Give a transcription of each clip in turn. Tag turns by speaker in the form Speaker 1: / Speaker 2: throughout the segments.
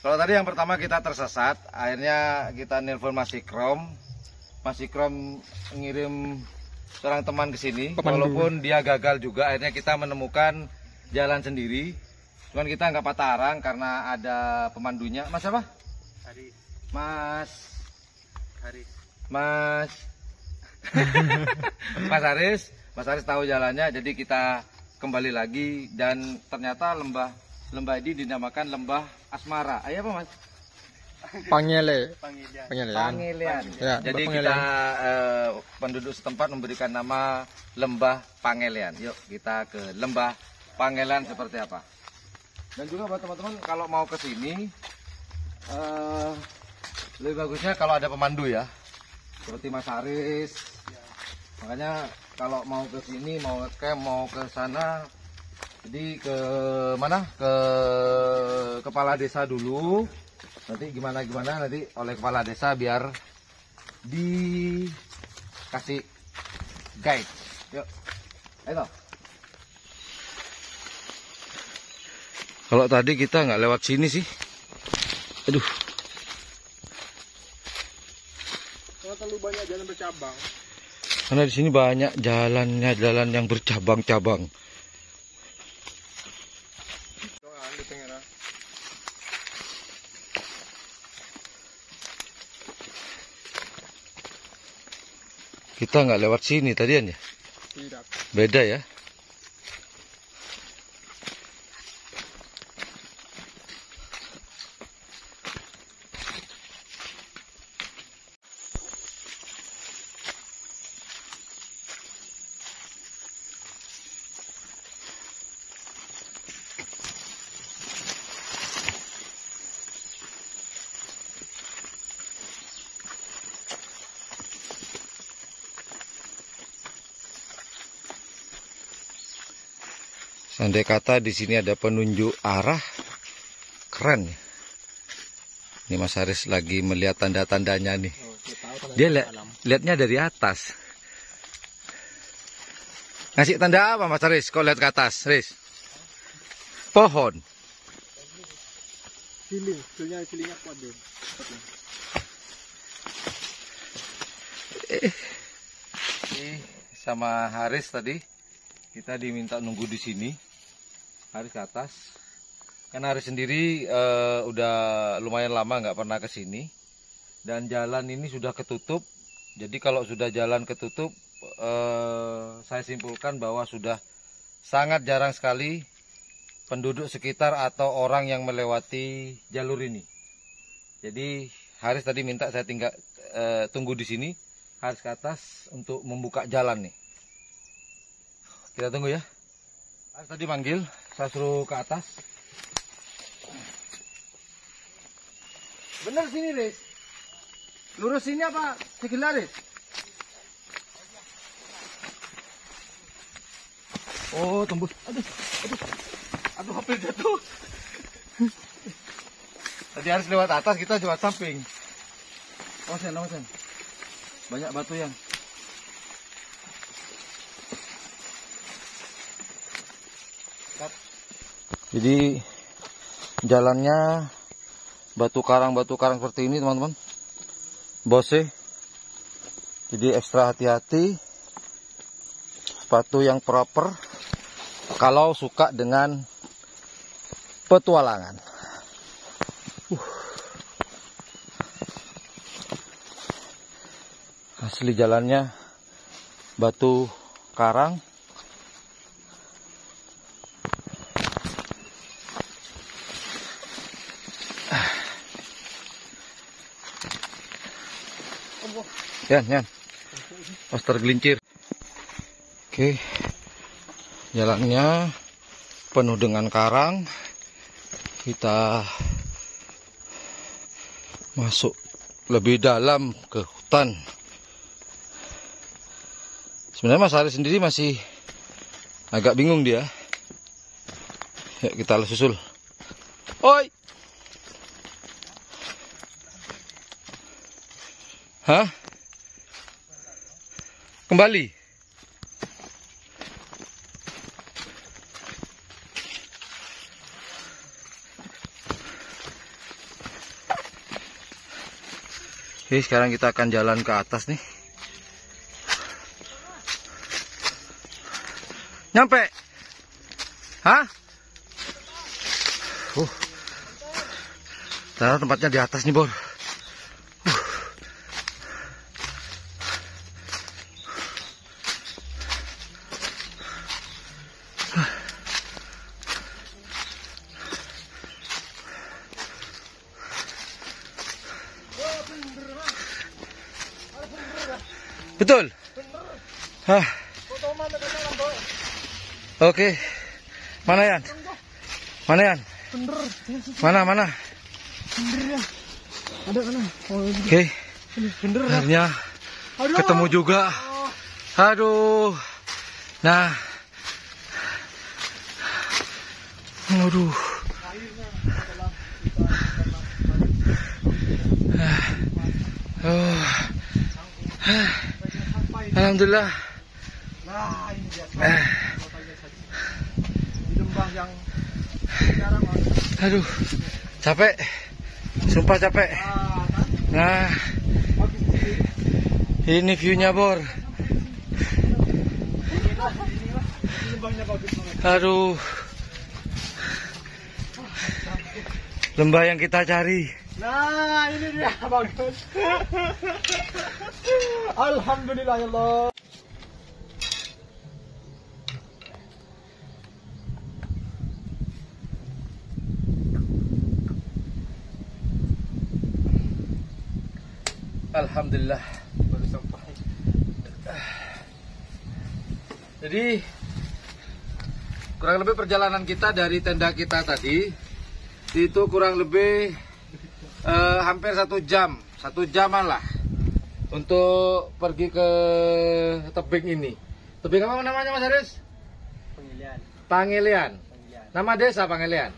Speaker 1: Kalau tadi yang pertama kita tersesat, akhirnya kita nelpon Mas Ikrom. Mas Ikrom ngirim seorang teman ke sini. Walaupun dia gagal juga, akhirnya kita menemukan jalan sendiri. Cuman kita nggak patah arang karena ada pemandunya. Mas apa?
Speaker 2: Haris.
Speaker 1: Mas
Speaker 2: Haris.
Speaker 1: Mas Mas Haris. Mas Haris tahu jalannya, jadi kita kembali lagi dan ternyata lembah ini dinamakan Lembah Asmara. Ayo apa Mas?
Speaker 3: Pangilian.
Speaker 1: Ya, jadi kita penduduk setempat memberikan nama Lembah Pangilian. Yuk kita ke Lembah Pangilian seperti apa. Dan juga buat teman-teman kalau mau ke sini lebih bagusnya kalau ada pemandu ya, seperti Mas Haris. Makanya kalau mau ke sini, mau ngecamp, mau ke sana, jadi ke mana? Ke kepala desa dulu. Nanti gimana nanti oleh kepala desa biar dikasih guide. Yuk. Ayo. Kalau tadi kita nggak lewat sini sih. Aduh.
Speaker 2: Karena terlalu banyak jalan bercabang.
Speaker 1: Karena di sini banyak jalan yang bercabang-cabang. Kita nggak lewat sini tadian ya?
Speaker 2: Tidak.
Speaker 1: Beda ya? Andai kata di sini ada penunjuk arah, keren ya. Ini Mas Haris lagi melihat tanda-tandanya nih. Dia lihatnya dari atas. Ngasih tanda apa Mas Haris? Kau lihat ke atas, Haris? Pohon.
Speaker 2: Silingnya kuat deh.
Speaker 1: Sama Haris tadi kita diminta nunggu di sini. Haris ke atas. Karena Haris sendiri udah lumayan lama nggak pernah ke sini. Dan jalan ini sudah ketutup. Jadi kalau sudah jalan ketutup, saya simpulkan bahwa sudah sangat jarang sekali penduduk sekitar atau orang yang melewati jalur ini. Jadi Haris tadi minta saya tunggu di sini. Haris ke atas untuk membuka jalan nih. Kita tunggu ya. Haris tadi manggil, saya suruh ke atas. Bener sini, Riz. Lurus sini apa? Sekilas, Riz. Oh, tembus. Aduh, hampir jatuh. Tadi Haris lewat atas, kita lewat samping. Awasin. Banyak batu yang. Jadi jalannya batu karang seperti ini teman-teman. Bose. Jadi ekstra hati-hati. Sepatu yang proper kalau suka dengan petualangan. Asli jalannya batu karang. Yan. Pas tergelincir. Oke. Jalannya penuh dengan karang. Kita masuk lebih dalam ke hutan. Sebenarnya Mas Haris sendiri masih agak bingung dia. Yuk kita susul. Oi. Hah? Kembali. Oke, sekarang kita akan jalan ke atas nih. Nyampe? Hah? Ternyata tempatnya di atas nih, Bor. Betul. Hah. Oke. Mana Yan? Mana Yan? Mana?
Speaker 3: Ada mana?
Speaker 1: Oke. Akhirnya ketemu juga. Aduh. Nah. Aduh. Alhamdulillah.
Speaker 2: Nah, ini dia. Di lembah yang sekarang.
Speaker 1: Aduh, capek. Sumpah capek. Nah, ini view-nya, Bor.
Speaker 2: Lembahnya bagus banget.
Speaker 1: Aduh. Lembah yang kita cari.
Speaker 2: Nah, ini dia bagus. Alhamdulillah ya Allah.
Speaker 1: Alhamdulillah.
Speaker 2: Baru sampai.
Speaker 1: Jadi kurang lebih perjalanan kita dari tenda kita tadi itu kurang lebih hampir 1 jam, 1 jaman lah untuk pergi ke tebing ini. Tebing apa namanya, Mas Haris? Pangilian. Nama desa Pangilian.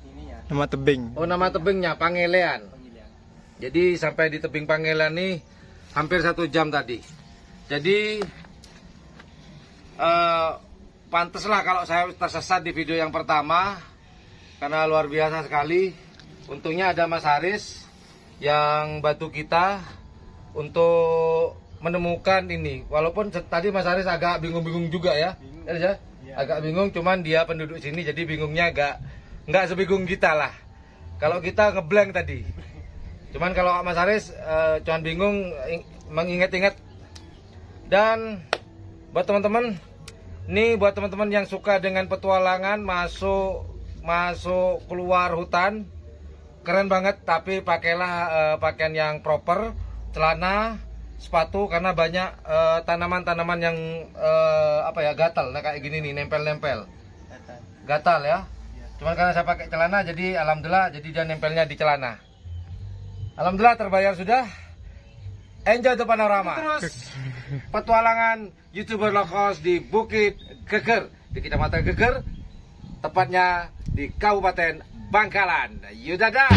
Speaker 2: Ini ya.
Speaker 3: Nama tebing.
Speaker 1: Oh, nama tebingnya Pangilian. Jadi sampai di tebing Pangilian nih hampir 1 jam tadi. Jadi pantaslah kalau saya tersesat di video yang pertama karena luar biasa sekali. Untungnya ada Mas Haris yang bantu kita untuk menemukan ini. Walaupun tadi Mas Haris agak bingung-bingung juga ya. Ya, agak bingung, cuman dia penduduk sini jadi bingungnya nggak sebingung kita lah. Kalau kita ngeblank tadi. Cuman kalau Mas Haris cuman bingung mengingat-ingat. Dan buat teman-teman, ini buat teman-teman yang suka dengan petualangan, masuk keluar hutan, keren banget. Tapi pakailah pakaian yang proper, celana, sepatu, karena banyak tanaman-tanaman yang gatal, nah kayak gini nih, nempel-nempel, gatal ya. Cuman karena saya pakai celana, jadi alhamdulillah, jadi dia nempelnya di celana. Alhamdulillah terbayar sudah. Enjoy the panorama. Terus petualangan YouTuber low cost di Bukit Geger, di Kecamatan Geger, tepatnya di Kabupaten Bangkalan. Yuk dadah.